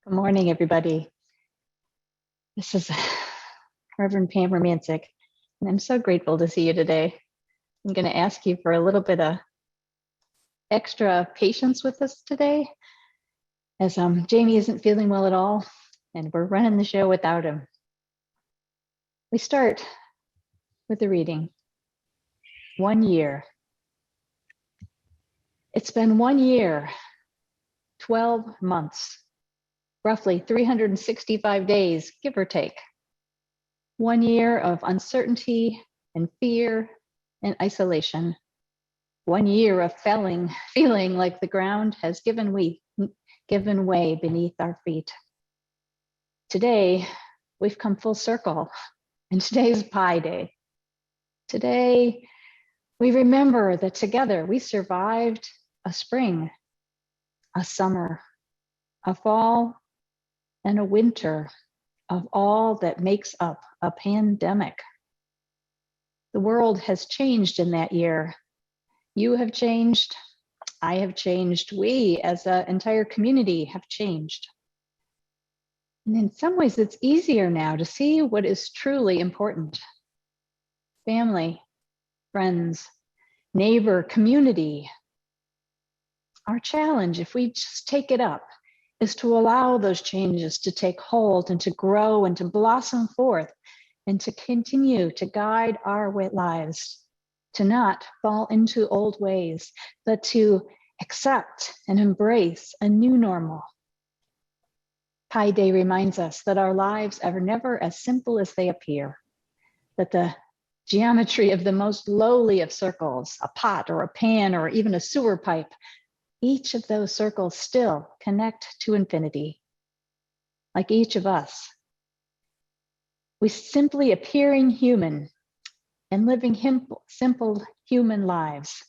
Good morning, everybody. This is Reverend Pam Romancic, and I'm so grateful to see you today. I'm going to ask you for a little bit of extra patience with us today, as Jamie isn't feeling well at all, and we're running the show without him. We start with the reading. 1 year. It's been 1 year, 12 months. Roughly 365 days, give or take. 1 year of uncertainty and fear and isolation. 1 year of feeling like the ground has given way beneath our feet. Today, we've come full circle, and today is Pi Day. Today, we remember that together we survived a spring, a summer, a fall, and a winter of all that makes up a pandemic. The world has changed in that year. You have changed, I have changed, we as an entire community have changed. And in some ways, it's easier now to see what is truly important. Family, friends, neighbor, community. Our challenge, if we just take it up, is to allow those changes to take hold and to grow and to blossom forth and to continue to guide our lives, to not fall into old ways, but to accept and embrace a new normal. Pi Day reminds us that our lives are never as simple as they appear, that the geometry of the most lowly of circles, a pot or a pan or even a sewer pipe, each of those circles still connect to infinity. Like each of us, we simply appearing human and living simple human lives,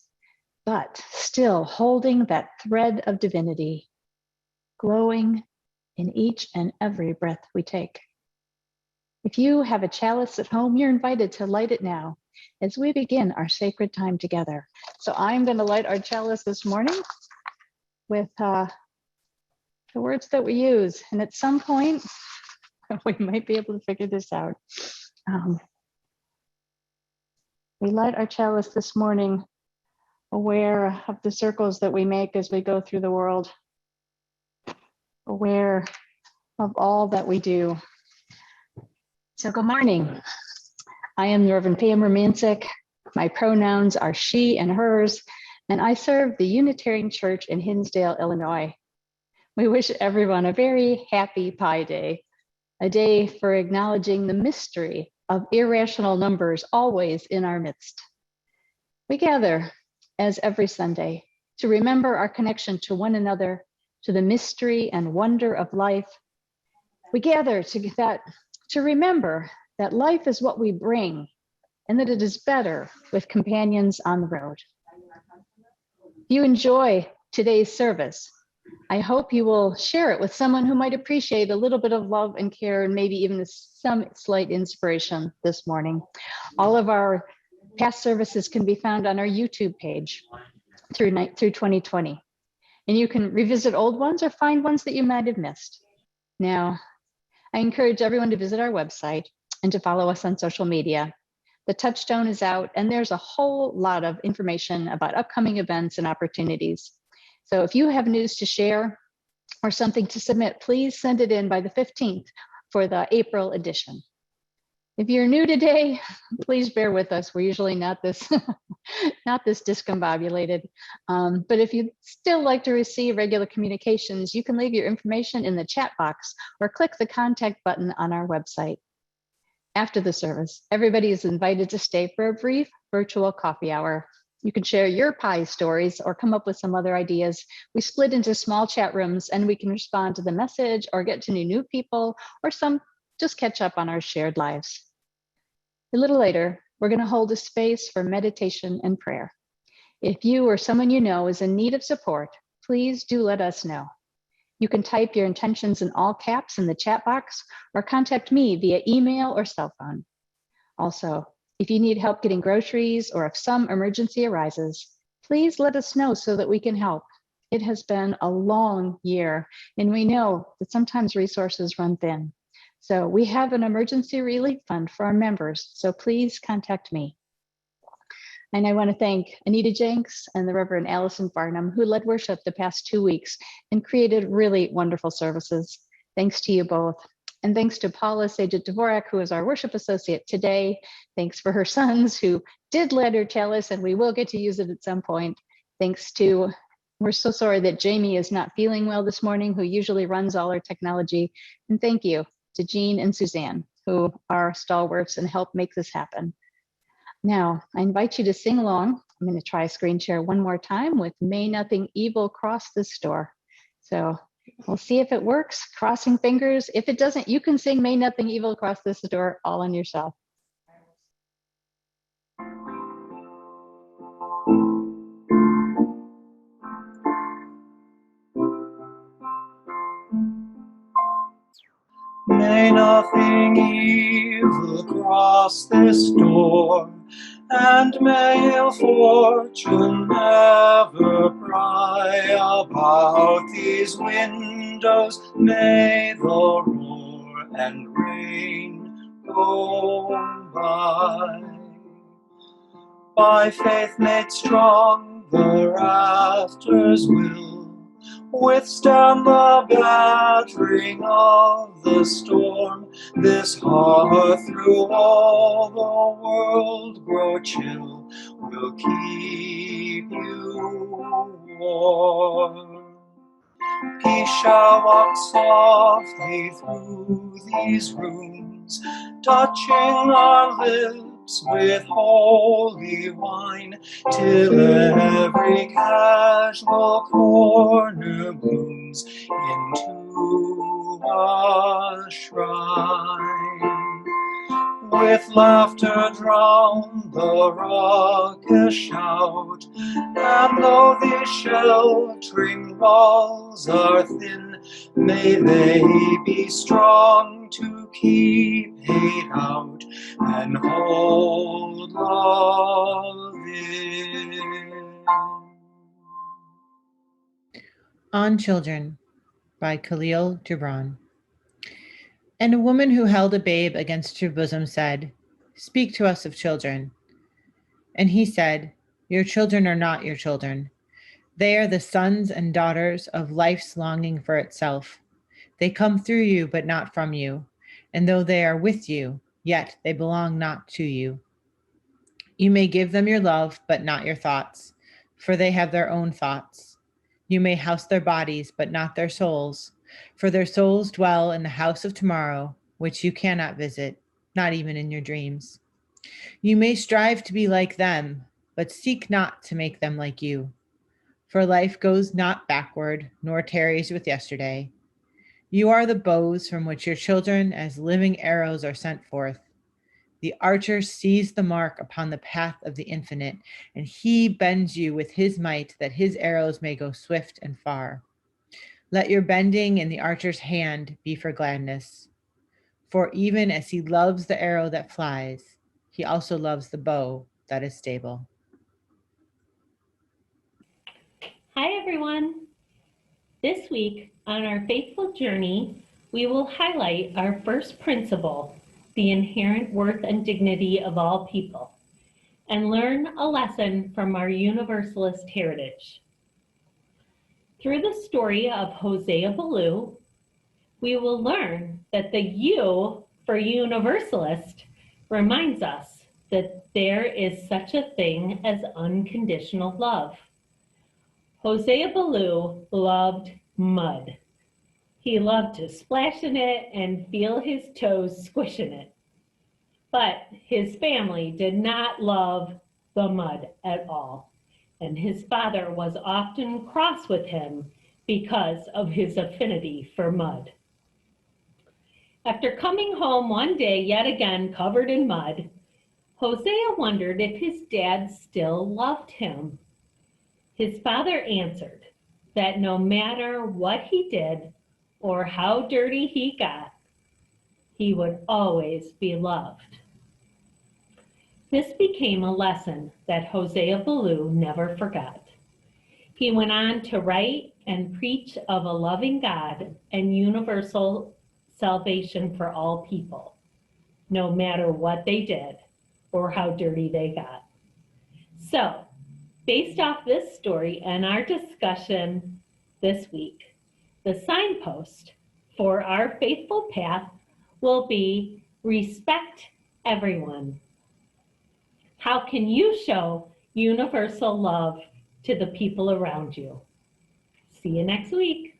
but still holding that thread of divinity, glowing in each and every breath we take. If you have a chalice at home, you're invited to light it now as we begin our sacred time together. So I'm going to light our chalice this morning with the words that we use. And at some point, we might be able to figure this out. We light our chalice this morning aware of the circles that we make as we go through the world, aware of all that we do. So good morning. I am Reverend Pam Romancic. My pronouns are she and hers, and I serve the Unitarian Church in Hinsdale, Illinois. We wish everyone a very happy Pi Day, a day for acknowledging the mystery of irrational numbers always in our midst. We gather, as every Sunday, to remember our connection to one another, to the mystery and wonder of life. We gather to remember that life is what we bring, and that it is better with companions on the road. If you enjoy today's service, I hope you will share it with someone who might appreciate a little bit of love and care and maybe even some slight inspiration this morning. All of our past services can be found on our YouTube page through 2020. And you can revisit old ones or find ones that you might have missed. Now, I encourage everyone to visit our website and to follow us on social media. The touchstone is out, and there's a whole lot of information about upcoming events and opportunities. So if you have news to share or something to submit, please send it in by the 15th for the April edition. If you're new today, please bear with us. We're usually not this discombobulated. But if you'd still like to receive regular communications, you can leave your information in the chat box or click the contact button on our website. After the service, everybody is invited to stay for a brief virtual coffee hour. You can share your Pi stories or come up with some other ideas. We split into small chat rooms and we can respond to the message or get to new people or just catch up on our shared lives. A little later, we're going to hold a space for meditation and prayer. If you or someone you know is in need of support, please do let us know. You can type your intentions in all caps in the chat box or contact me via email or cell phone. Also, if you need help getting groceries or if some emergency arises, please let us know so that we can help. It has been a long year, and we know that sometimes resources run thin. So we have an emergency relief fund for our members, so please contact me. And I want to thank Anita Jenks and the Reverend Allison Farnham, who led worship the past 2 weeks and created really wonderful services. Thanks to you both. And thanks to Paula Sajid Dvorak, who is our worship associate today. Thanks for her sons who did lend her chalice, and we will get to use it at some point. Thanks to, we're so sorry that Jamie is not feeling well this morning, who usually runs all our technology. And thank you to Jean and Suzanne, who are stalwarts and help make this happen. Now, I invite you to sing along. I'm going to try screen share one more time with May Nothing Evil Cross This Door. So we'll see if it works, crossing fingers. If it doesn't, you can sing May Nothing Evil Cross This Door all on yourself. May nothing evil cross this door, and may ill fortune never pry about these windows. May the roar and rain go by. By faith made strong, the rafters will withstand the battering of the storm. This heart through all the world grow chill will keep you warm. He shall walk softly through these rooms, touching our lips with holy wine, till every casual corner blooms into a shrine. With laughter drown the raucous shout, and though these sheltering walls are thin, may they be strong to keep hate out and hold love in. On Children by Khalil Gibran. And a woman who held a babe against her bosom said, "Speak to us of children." And he said, "Your children are not your children. They are the sons and daughters of life's longing for itself. They come through you, but not from you. And though they are with you, yet they belong not to you. You may give them your love, but not your thoughts, for they have their own thoughts. You may house their bodies, but not their souls, for their souls dwell in the house of tomorrow, which you cannot visit, not even in your dreams. You may strive to be like them, but seek not to make them like you. For life goes not backward, nor tarries with yesterday. You are the bows from which your children as living arrows are sent forth. The archer sees the mark upon the path of the infinite, and he bends you with his might that his arrows may go swift and far. Let your bending in the archer's hand be for gladness. For even as he loves the arrow that flies, he also loves the bow that is stable. Hi, everyone. This week on our faithful journey, we will highlight our first principle, the inherent worth and dignity of all people, and learn a lesson from our Universalist heritage. Through the story of Hosea Ballou, we will learn that the U for Universalist reminds us that there is such a thing as unconditional love. Hosea Ballou loved mud. He loved to splash in it and feel his toes squish in it. But his family did not love the mud at all, and his father was often cross with him because of his affinity for mud. After coming home one day yet again covered in mud, Hosea wondered if his dad still loved him. His father answered that no matter what he did or how dirty he got, he would always be loved. This became a lesson that Hosea Ballou never forgot. He went on to write and preach of a loving God and universal salvation for all people, no matter what they did or how dirty they got. So, based off this story and our discussion this week, the signpost for our faithful path will be respect everyone. How can you show universal love to the people around you? See you next week.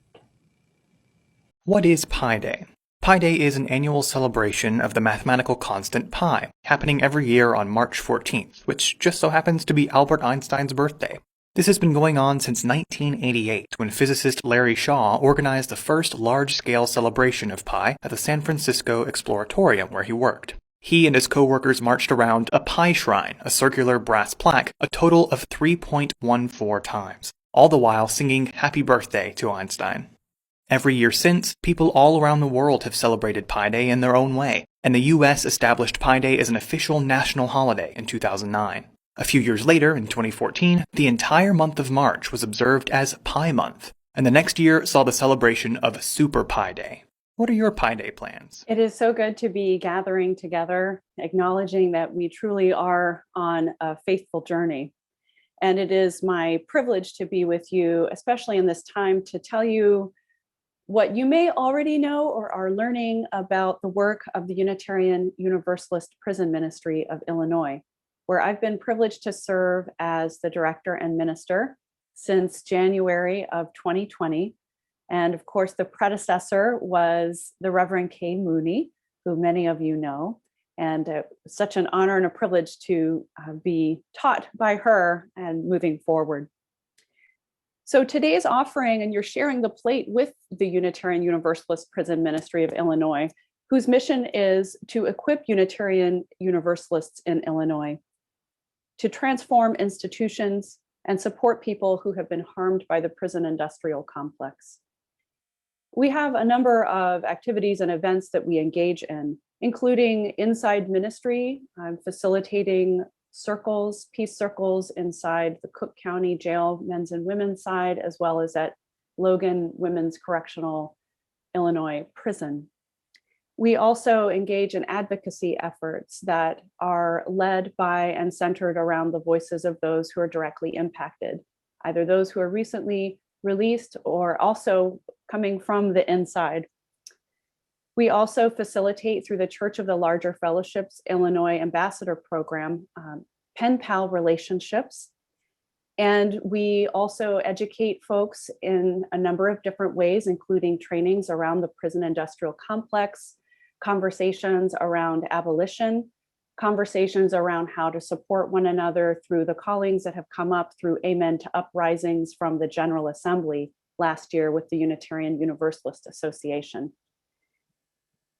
What is Pi Day? Pi Day is an annual celebration of the mathematical constant pi, happening every year on March 14th, which just so happens to be Albert Einstein's birthday. This has been going on since 1988, when physicist Larry Shaw organized the first large-scale celebration of pi at the San Francisco Exploratorium where he worked. He and his co-workers marched around a pi shrine, a circular brass plaque, a total of 3.14 times, all the while singing Happy Birthday to Einstein. Every year since, people all around the world have celebrated Pi Day in their own way, and the US established Pi Day as an official national holiday in 2009. A few years later, in 2014, the entire month of March was observed as Pi Month, and the next year saw the celebration of Super Pi Day. What are your Pi Day plans? It is so good to be gathering together, acknowledging that we truly are on a faithful journey. And it is my privilege to be with you, especially in this time, to tell you what you may already know or are learning about the work of the Unitarian Universalist Prison Ministry of Illinois, where I've been privileged to serve as the director and minister since January of 2020. And of course, the predecessor was the Reverend Kay Mooney, who many of you know. And such an honor and a privilege to be taught by her and moving forward. So today's offering, and you're sharing the plate with the Unitarian Universalist Prison Ministry of Illinois, whose mission is to equip Unitarian Universalists in Illinois to transform institutions and support people who have been harmed by the prison industrial complex. We have a number of activities and events that we engage in, including inside ministry, facilitating circles, peace circles inside the Cook County Jail men's and women's side, as well as at Logan Women's Correctional Illinois Prison. We also engage in advocacy efforts that are led by and centered around the voices of those who are directly impacted, either those who are recently released or also coming from the inside. We also facilitate through the Church of the Larger Fellowships Illinois Ambassador Program, pen pal relationships. And we also educate folks in a number of different ways, including trainings around the prison industrial complex, conversations around abolition, conversations around how to support one another through the callings that have come up through Amen to Uprisings from the General Assembly last year with the Unitarian Universalist Association.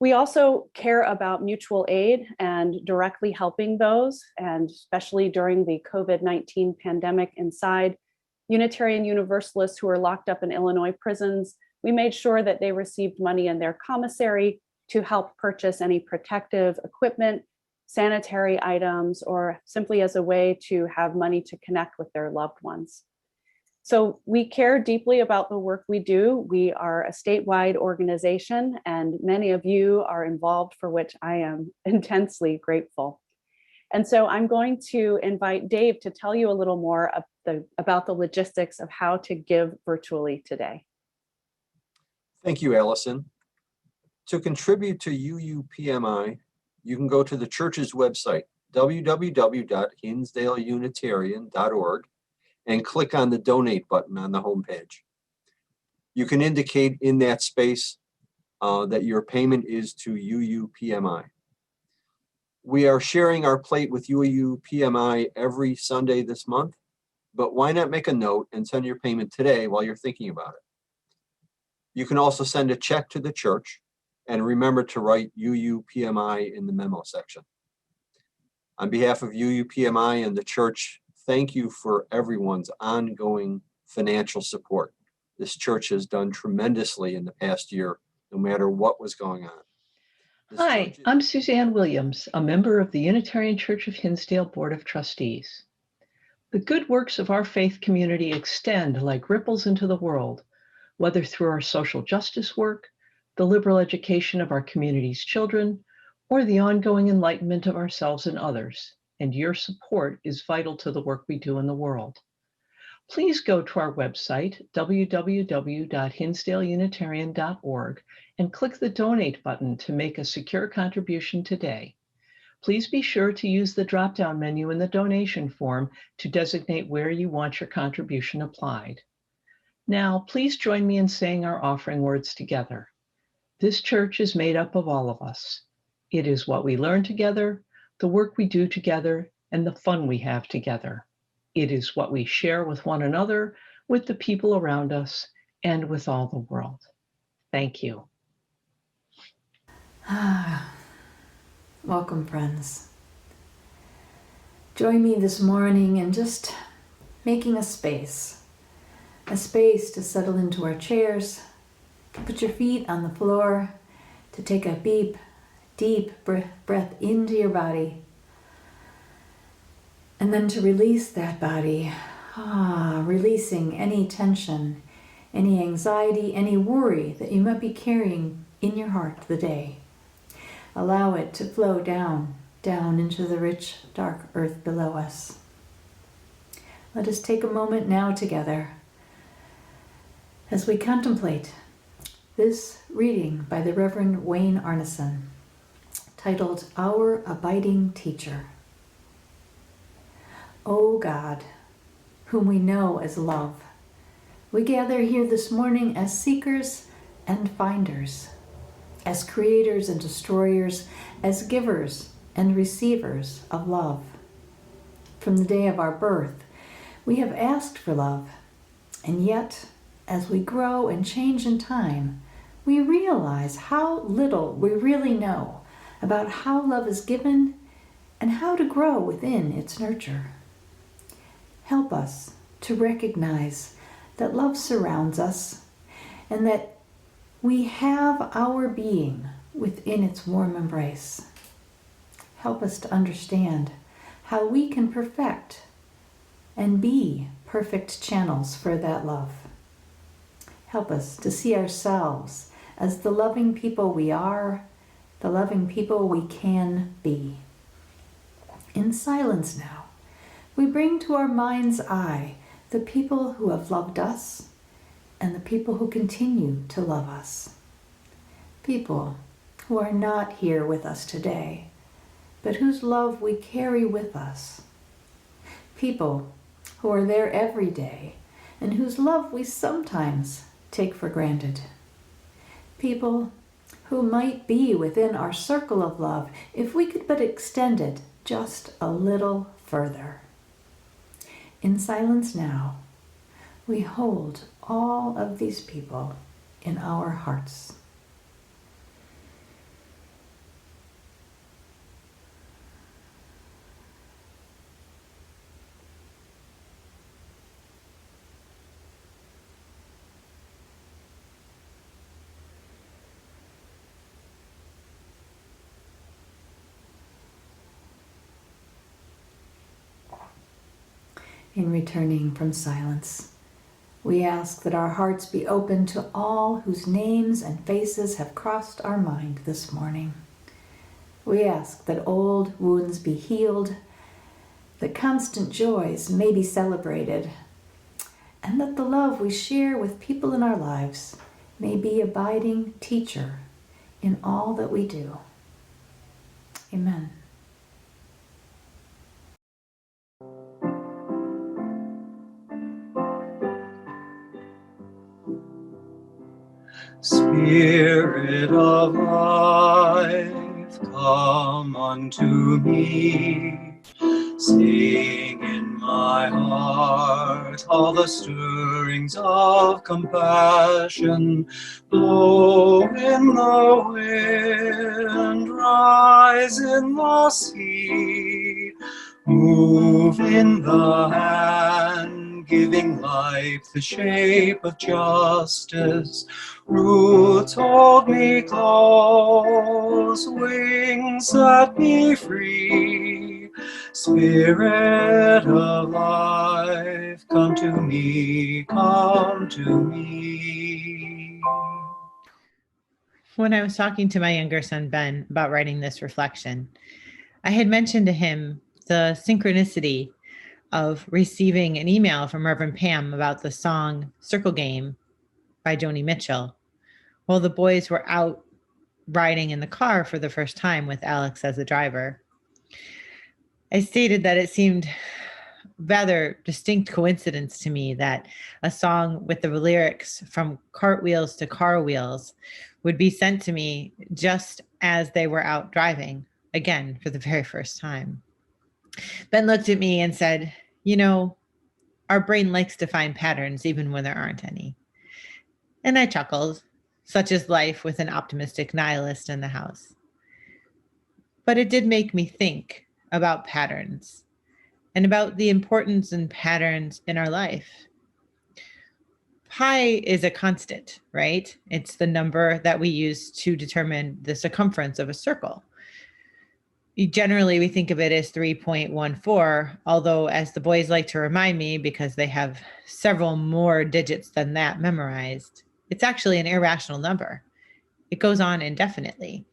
We also care about mutual aid and directly helping those, and especially during the COVID-19 pandemic inside Unitarian Universalists who are locked up in Illinois prisons. We made sure that they received money in their commissary to help purchase any protective equipment, sanitary items, or simply as a way to have money to connect with their loved ones. So we care deeply about the work we do. We are a statewide organization, and many of you are involved, for which I am intensely grateful. And so I'm going to invite Dave to tell you a little more about the logistics of how to give virtually today. Thank you, Allison. To contribute to UUPMI, you can go to the church's website, www.hinsdaleunitarian.org, and click on the donate button on the homepage. You can indicate in that space that your payment is to UUPMI. We are sharing our plate with UUPMI every Sunday this month, but why not make a note and send your payment today while you're thinking about it? You can also send a check to the church and remember to write UUPMI in the memo section. On behalf of UUPMI and the church, thank you for everyone's ongoing financial support. This church has done tremendously in the past year, no matter what was going on. Hi, I'm Suzanne Williams, a member of the Unitarian Church of Hinsdale Board of Trustees. The good works of our faith community extend like ripples into the world, whether through our social justice work, the liberal education of our community's children, or the ongoing enlightenment of ourselves and others. And your support is vital to the work we do in the world. Please go to our website, www.hinsdaleunitarian.org, and click the donate button to make a secure contribution today. Please be sure to use the drop-down menu in the donation form to designate where you want your contribution applied. Now, please join me in saying our offering words together. This church is made up of all of us. It is what we learn together, the work we do together, and the fun we have together. It is what we share with one another, with the people around us, and with all the world. Thank you. Welcome, friends. Join me this morning in just making a space to settle into our chairs, to put your feet on the floor, to take a deep breath into your body, and then to release that body, releasing any tension, any anxiety, any worry that you might be carrying in your heart the day. Allow it to flow down into the rich, dark earth below us. Let us take a moment now together as we contemplate this reading by the Reverend Wayne Arneson, titled Our Abiding Teacher. O God, whom we know as love, we gather here this morning as seekers and finders, as creators and destroyers, as givers and receivers of love. From the day of our birth, we have asked for love, and yet, as we grow and change in time, we realize how little we really know about how love is given and how to grow within its nurture. Help us to recognize that love surrounds us and that we have our being within its warm embrace. Help us to understand how we can perfect and be perfect channels for that love. Help us to see ourselves as the loving people we are, the loving people we can be. In silence now, we bring to our mind's eye the people who have loved us and the people who continue to love us. People who are not here with us today, but whose love we carry with us. People who are there every day and whose love we sometimes take for granted. People who might be within our circle of love if we could but extend it just a little further. In silence now, we hold all of these people in our hearts. In returning from silence, we ask that our hearts be open to all whose names and faces have crossed our mind this morning. We ask that old wounds be healed, that constant joys may be celebrated, and that the love we share with people in our lives may be abiding teacher in all that we do. Amen. Spirit of life, come unto me. Sing in my heart all the stirrings of compassion. Blow in the wind, rise in the sea. Move in the hand, giving life the shape of justice. Roots hold me close, wings set me free, Spirit of life, come to me, come to me. When I was talking to my younger son, Ben, about writing this reflection, I had mentioned to him the synchronicity of receiving an email from Reverend Pam about the song Circle Game by Joni Mitchell while the boys were out riding in the car for the first time with Alex as the driver. I stated that it seemed rather distinct coincidence to me that a song with the lyrics from cartwheels to car wheels would be sent to me just as they were out driving, again, for the very first time. Ben looked at me and said, you know, our brain likes to find patterns even when there aren't any. And I chuckled, such is life with an optimistic nihilist in the house. But it did make me think about patterns and about the importance in patterns in our life. Pi is a constant, right? It's the number that we use to determine the circumference of a circle. Generally, we think of it as 3.14, although as the boys like to remind me, because they have several more digits than that memorized, it's actually an irrational number. It goes on indefinitely.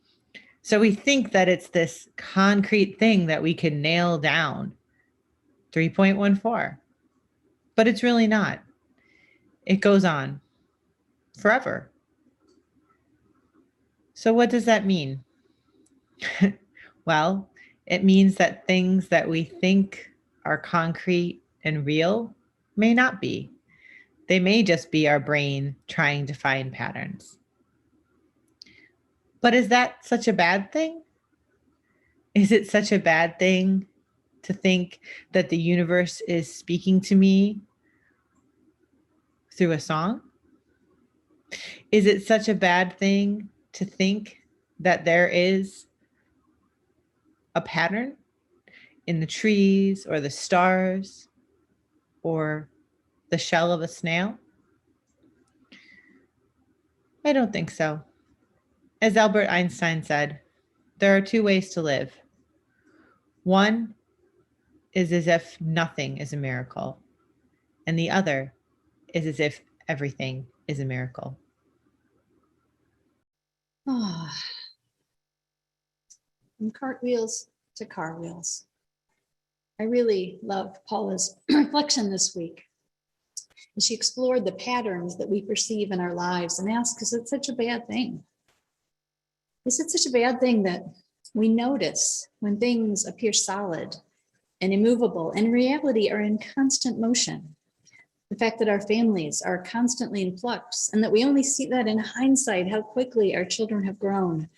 So we think that it's this concrete thing that we can nail down, 3.14, but it's really not. It goes on forever. So what does that mean? Well, it means that things that we think are concrete and real may not be. They may just be our brain trying to find patterns. But is that such a bad thing? Is it such a bad thing to think that the universe is speaking to me through a song? Is it such a bad thing to think that there is a pattern in the trees or the stars or the shell of a snail? I don't think so. As Albert Einstein said, there are two ways to live. One is as if nothing is a miracle, and the other is as if everything is a miracle. Oh, from cartwheels to car wheels. I really love Paula's reflection this week. She explored the patterns that we perceive in our lives and asked, is it such a bad thing? Is it such a bad thing that we notice when things appear solid and immovable and in reality are in constant motion? The fact that our families are constantly in flux and that we only see that in hindsight, how quickly our children have grown.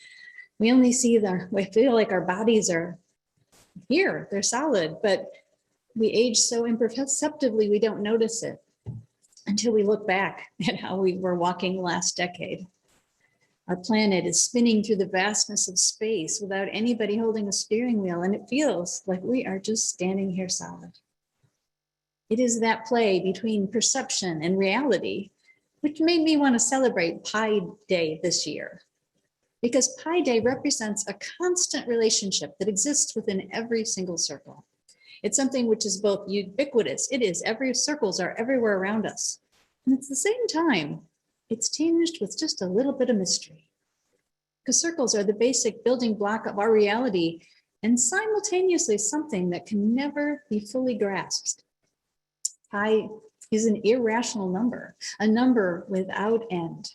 We only see we feel like our bodies are here, they're solid, but we age so imperceptibly we don't notice it until we look back at how we were walking last decade. Our planet is spinning through the vastness of space without anybody holding a steering wheel, and it feels like we are just standing here solid. It is that play between perception and reality which made me want to celebrate Pi Day this year. Because Pi Day represents a constant relationship that exists within every single circle. It's something which is both ubiquitous, circles are everywhere around us. And at the same time, it's tinged with just a little bit of mystery. Because circles are the basic building block of our reality and simultaneously something that can never be fully grasped. Pi is an irrational number, a number without end.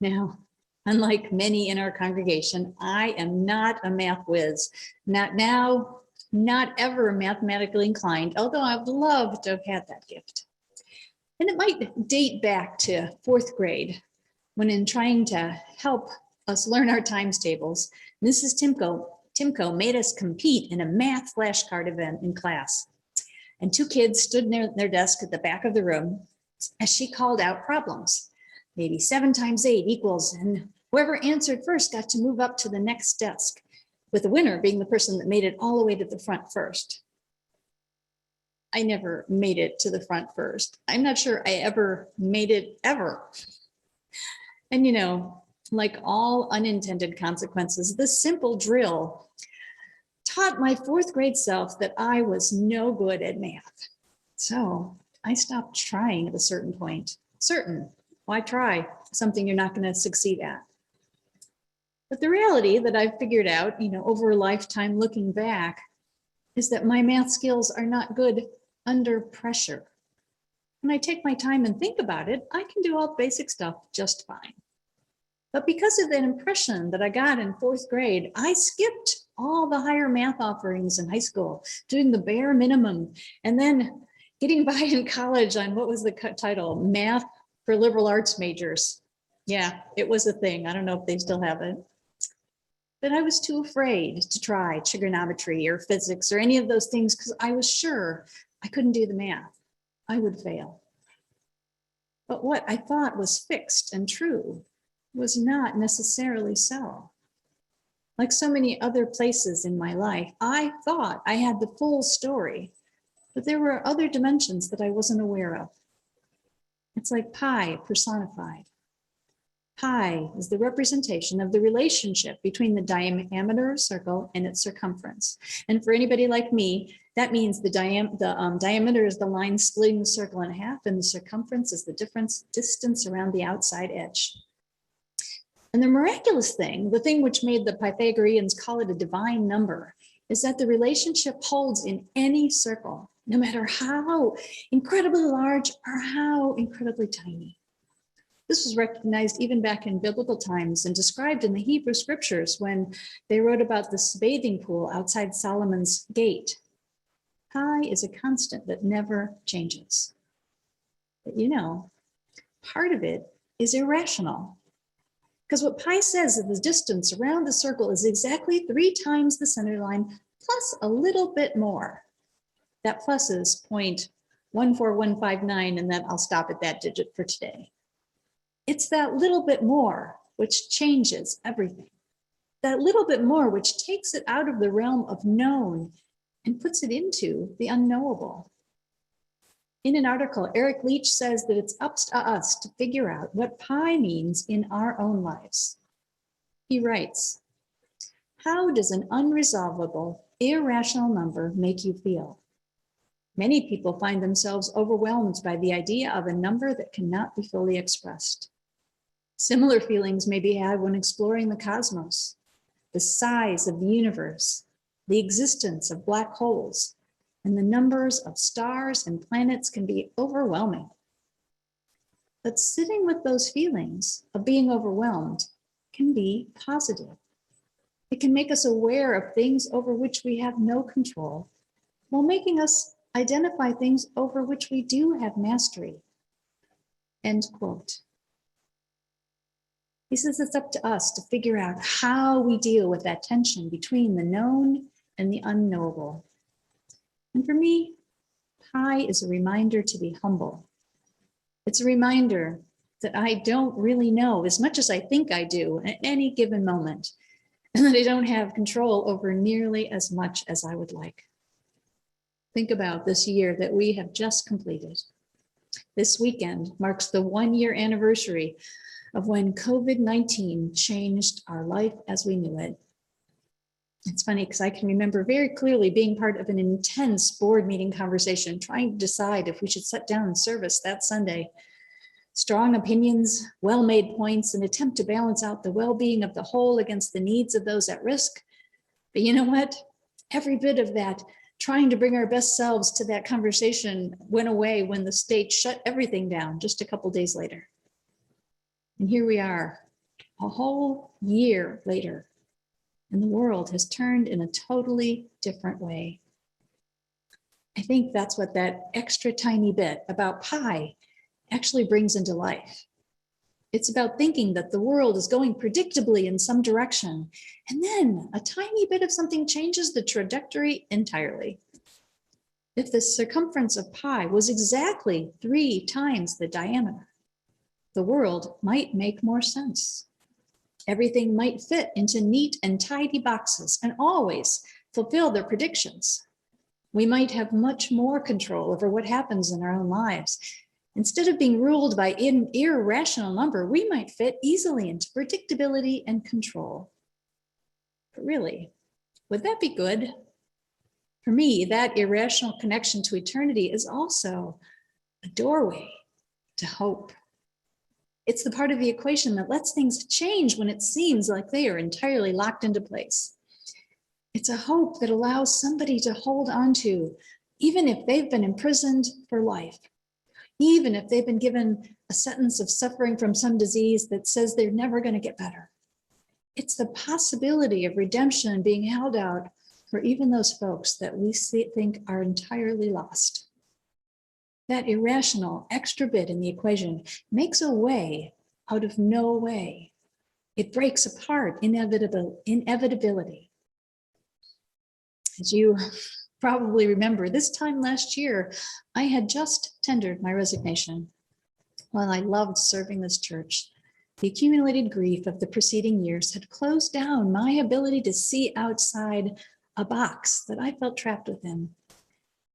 Now, unlike many in our congregation, I am not a math whiz. Not now, not ever mathematically inclined, although I'd love to have had that gift. And it might date back to 4th grade, when in trying to help us learn our times tables, Mrs. Timko made us compete in a math flashcard event in class. And 2 kids stood near their desk at the back of the room as she called out problems. Maybe 7 times 8 equals, and whoever answered first got to move up to the next desk, with the winner being the person that made it all the way to the front first. I never made it to the front first. I'm not sure I ever made it ever. And you know, like all unintended consequences, this simple drill taught my fourth grade self that I was no good at math. So I stopped trying at a certain point. Why try something you're not going to succeed at? But the reality that I've figured out, over a lifetime looking back, is that my math skills are not good under pressure. When I take my time and think about it, I can do all the basic stuff just fine. But because of that impression that I got in fourth grade, I skipped all the higher math offerings in high school, doing the bare minimum, and then getting by in college on what was the title? Math for liberal arts majors. Yeah, it was a thing. I don't know if they still have it. But I was too afraid to try trigonometry or physics or any of those things because I was sure I couldn't do the math. I would fail. But what I thought was fixed and true was not necessarily so. Like so many other places in my life, I thought I had the full story, but there were other dimensions that I wasn't aware of. It's like pi personified. Pi is the representation of the relationship between the diameter of a circle and its circumference. And for anybody like me, that means the diameter is the line splitting the circle in half, and the circumference is the distance around the outside edge. And the miraculous thing, the thing which made the Pythagoreans call it a divine number, is that the relationship holds in any circle, no matter how incredibly large or how incredibly tiny. This was recognized even back in biblical times and described in the Hebrew scriptures when they wrote about this bathing pool outside Solomon's gate. Pi is a constant that never changes. But part of it is irrational. Because what pi says is the distance around the circle is exactly 3 times the center line plus a little bit more. That plus is 0.14159, and then I'll stop at that digit for today. It's that little bit more which changes everything. That little bit more which takes it out of the realm of known and puts it into the unknowable. In an article, Eric Leach says that it's up to us to figure out what pi means in our own lives. He writes, "How does an unresolvable, irrational number make you feel? Many people find themselves overwhelmed by the idea of a number that cannot be fully expressed. Similar feelings may be had when exploring the cosmos, the size of the universe, the existence of black holes, and the numbers of stars and planets can be overwhelming. But sitting with those feelings of being overwhelmed can be positive. It can make us aware of things over which we have no control, while making us identify things over which we do have mastery." End quote. He says it's up to us to figure out how we deal with that tension between the known and the unknowable. And for me, pi is a reminder to be humble. It's a reminder that I don't really know as much as I think I do at any given moment, and that I don't have control over nearly as much as I would like. Think about this year that we have just completed. This weekend marks the 1-year anniversary of when COVID-19 changed our life as we knew it. It's funny because I can remember very clearly being part of an intense board meeting conversation, trying to decide if we should shut down service that Sunday. Strong opinions, well-made points, an attempt to balance out the well-being of the whole against the needs of those at risk. But you know what? Every bit of that, trying to bring our best selves to that conversation, went away when the state shut everything down just a couple days later. And here we are, a whole year later, and the world has turned in a totally different way. I think that's what that extra tiny bit about pi actually brings into life. It's about thinking that the world is going predictably in some direction, and then a tiny bit of something changes the trajectory entirely. If the circumference of pi was exactly 3 times the diameter, the world might make more sense. Everything might fit into neat and tidy boxes and always fulfill their predictions. We might have much more control over what happens in our own lives. Instead of being ruled by an irrational number, we might fit easily into predictability and control. But really, Would that be good? For me, that irrational connection to eternity is also a doorway to hope. It's the part of the equation that lets things change when it seems like they are entirely locked into place. It's a hope that allows somebody to hold on to, even if they've been imprisoned for life, even if they've been given a sentence of suffering from some disease that says they're never going to get better. It's the possibility of redemption being held out for even those folks that we think are entirely lost. That irrational extra bit in the equation makes a way out of no way. It breaks apart inevitability. As you probably remember, this time last year, I had just tendered my resignation. While I loved serving this church, the accumulated grief of the preceding years had closed down my ability to see outside a box that I felt trapped within.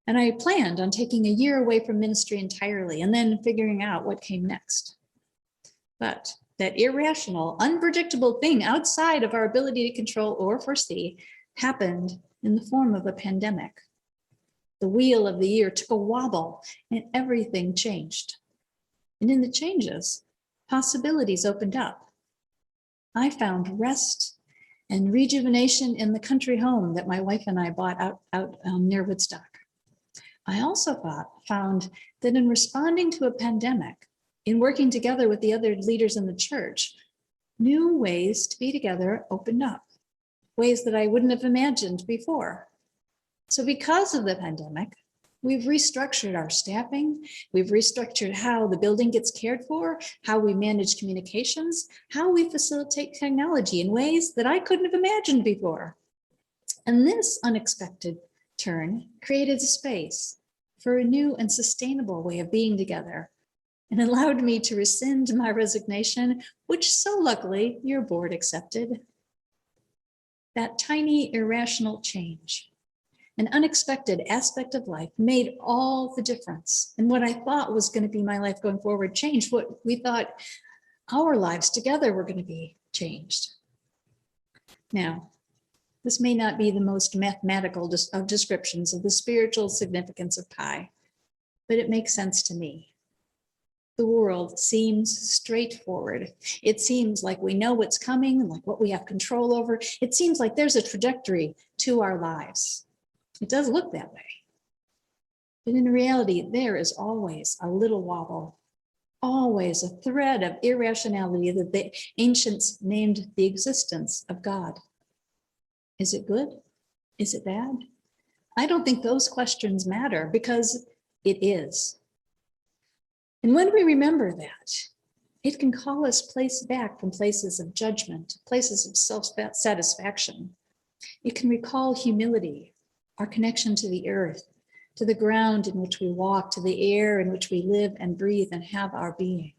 And I planned on taking a year away from ministry entirely and then figuring out what came next. But that irrational, unpredictable thing outside of our ability to control or foresee happened in the form of a pandemic. The wheel of the year took a wobble and everything changed. And in the changes, possibilities opened up. I found rest and rejuvenation in the country home that my wife and I bought out near Woodstock. I also found that in responding to a pandemic, in working together with the other leaders in the church, new ways to be together opened up, ways that I wouldn't have imagined before. So because of the pandemic, we've restructured our staffing, we've restructured how the building gets cared for, how we manage communications, how we facilitate technology in ways that I couldn't have imagined before. And this unexpected turn created a space for a new and sustainable way of being together and allowed me to rescind my resignation, which so luckily your board accepted. That tiny irrational change, an unexpected aspect of life, made all the difference. And what I thought was going to be my life going forward changed. What we thought our lives together were going to be changed. Now, this may not be the most mathematical of descriptions of the spiritual significance of pi, but it makes sense to me. The world seems straightforward. It seems like we know what's coming, like what we have control over. It seems like there's a trajectory to our lives. It does look that way. But in reality, there is always a little wobble, always a thread of irrationality that the ancients named the existence of God. Is it good? Is it bad? I don't think those questions matter because it is. And when we remember that, it can call us back from places of judgment, places of self-satisfaction. It can recall humility, our connection to the earth, to the ground in which we walk, to the air in which we live and breathe and have our being.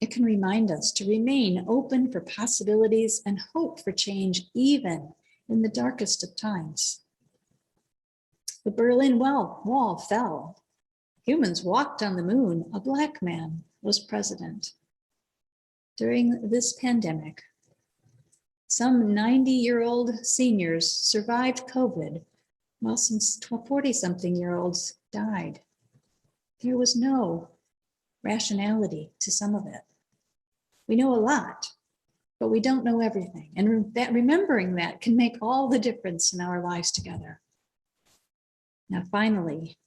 It can remind us to remain open for possibilities and hope for change, even in the darkest of times. The Berlin Wall fell. Humans walked on the moon. A Black man was president. During this pandemic, some 90-year-old seniors survived COVID, while some 40-something-year-olds died. There was no rationality to some of it. We know a lot, but we don't know everything. And remembering that can make all the difference in our lives together. Now, finally,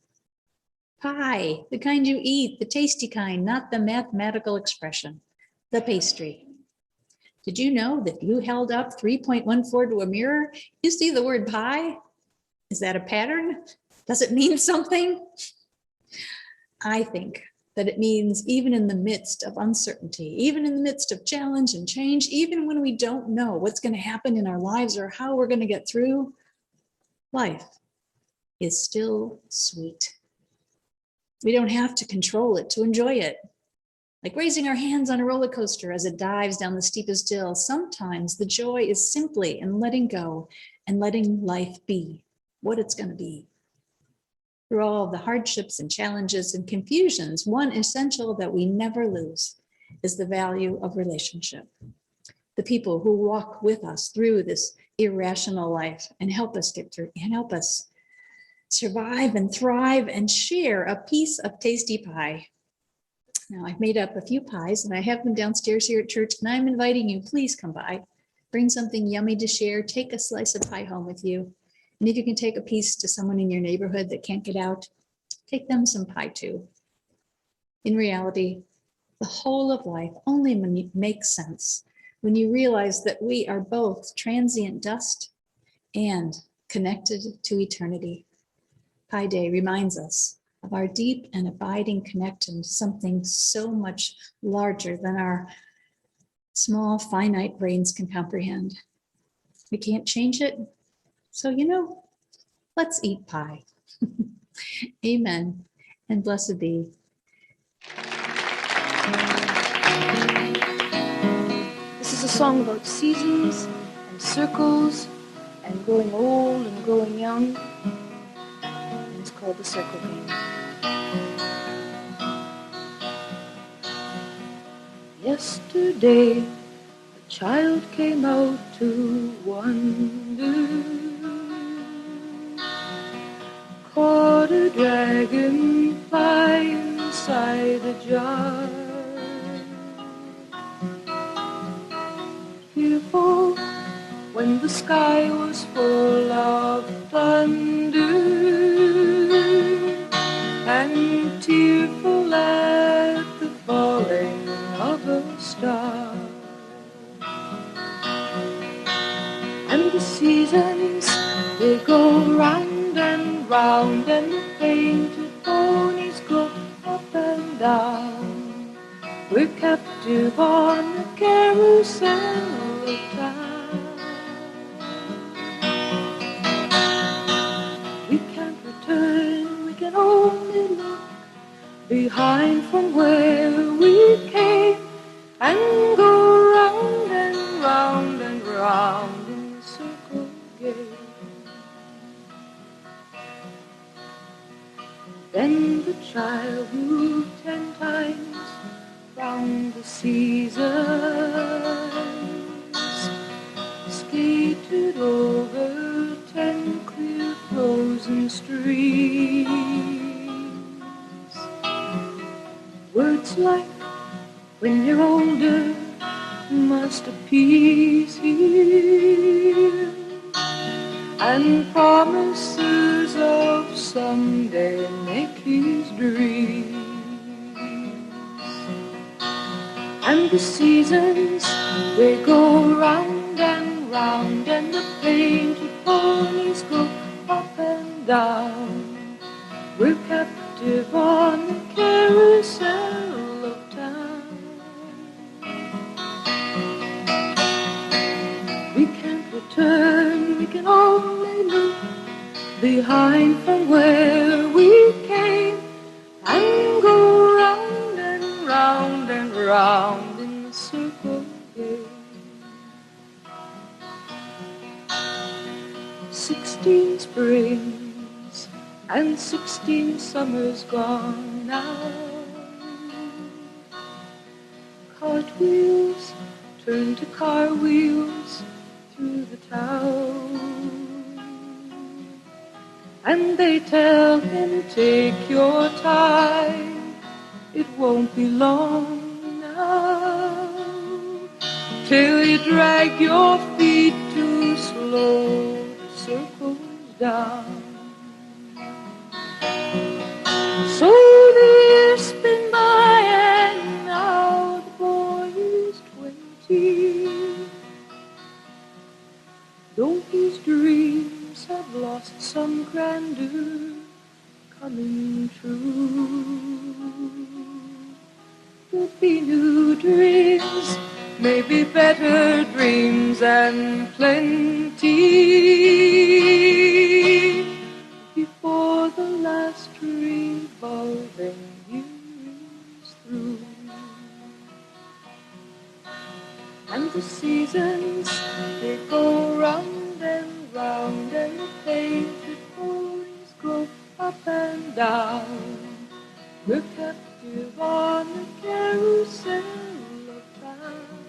pie, the kind you eat, the tasty kind, not the mathematical expression, the pastry. Did you know that if you held up 3.14 to a mirror, you see the word pie? Is that a pattern? Does it mean something? I think that it means even in the midst of uncertainty, even in the midst of challenge and change, even when we don't know what's going to happen in our lives or how we're going to get through, life is still sweet. We don't have to control it to enjoy it. Like raising our hands on a roller coaster as it dives down the steepest hill, sometimes the joy is simply in letting go and letting life be what it's going to be. Through all the hardships and challenges and confusions, one essential that we never lose is the value of relationship. The the people who walk with us through this irrational life and help us get through and help us survive and thrive and share a piece of tasty pie. Now, I've made up a few pies and I have them downstairs here at church, and I'm inviting you, please come by. Bring something yummy to share. Take a slice of pie home with you. And if you can take a piece to someone in your neighborhood that can't get out, take them some pie too. In reality, the whole of life only makes sense when you realize that we are both transient dust and connected to eternity. Pi Day reminds us of our deep and abiding connection to something so much larger than our small, finite brains can comprehend. We can't change it, so let's eat pie. Amen, and blessed be. This is a song about seasons and circles and growing old and growing young. And it's called The Circle Game. Yesterday, a child came out to wander, caught a dragonfly inside a jar. Fearful when the sky was full of thunder, and tearful at the falling of a star. And the seasons, they go round and round, and the painted ponies go up and down. We're captive on the carousel of time. We can't return, we can only look behind from where we came, and go round and round and round in the circle game. Then the child moved 10 times round the seasons, skated over 10 clear frozen streams. Words like, when you're older, must appease him, and promises of someday make his dreams. And the seasons, they go round and round, and the painted ponies go up and down. We're captive on the carousel of time. We can't return, we can only look behind from where we came, and go round and round and round in the circle game. 16 springs and 16 summers gone now. Cartwheels turn to car wheels through the town, and they tell him, take your time, it won't be long now, till you drag your feet too slow to circle down. So the years spin by, and now the boy is 20, though his dreams have lost some grandeur coming true. There'll be new dreams, maybe better dreams and plenty, before the last revolving year is through. And the seasons, they go round and round, and the painted ponies go up and down. We're captive on the carousel of time.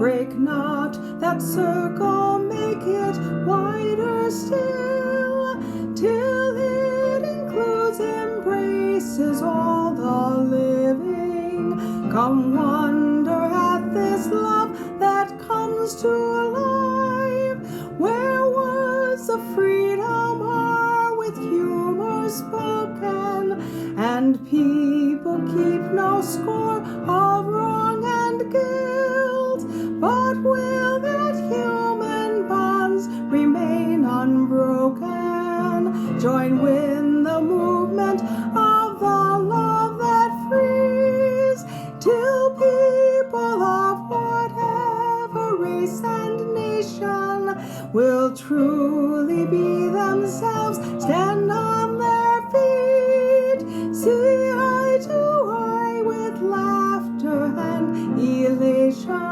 Break not that circle, make it wider still, till it includes, embraces all the living. Come wonder at this love that comes to life, where words of freedom are with humor spoken, and people keep no score of wrong and guilt. But will that human bonds remain unbroken? Join with the movement of the love that frees, till people of whatever race and nation will truly be themselves, stand on their feet, see eye to eye with laughter and elation.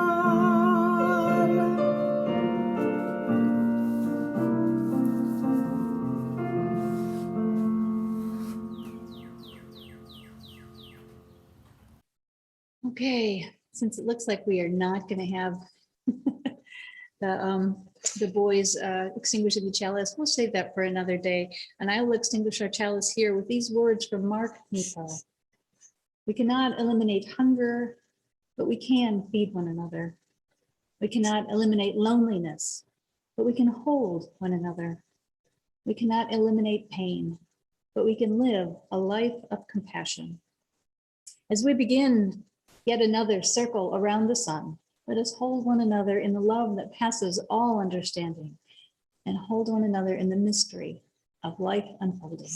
Okay, since it looks like we are not going to have the boys extinguishing the chalice, we'll save that for another day. And I will extinguish our chalice here with these words from Mark Nepo. We cannot eliminate hunger, but we can feed one another. We cannot eliminate loneliness, but we can hold one another. We cannot eliminate pain, but we can live a life of compassion. As we begin yet another circle around the sun, let us hold one another in the love that passes all understanding, and hold one another in the mystery of life unfolding.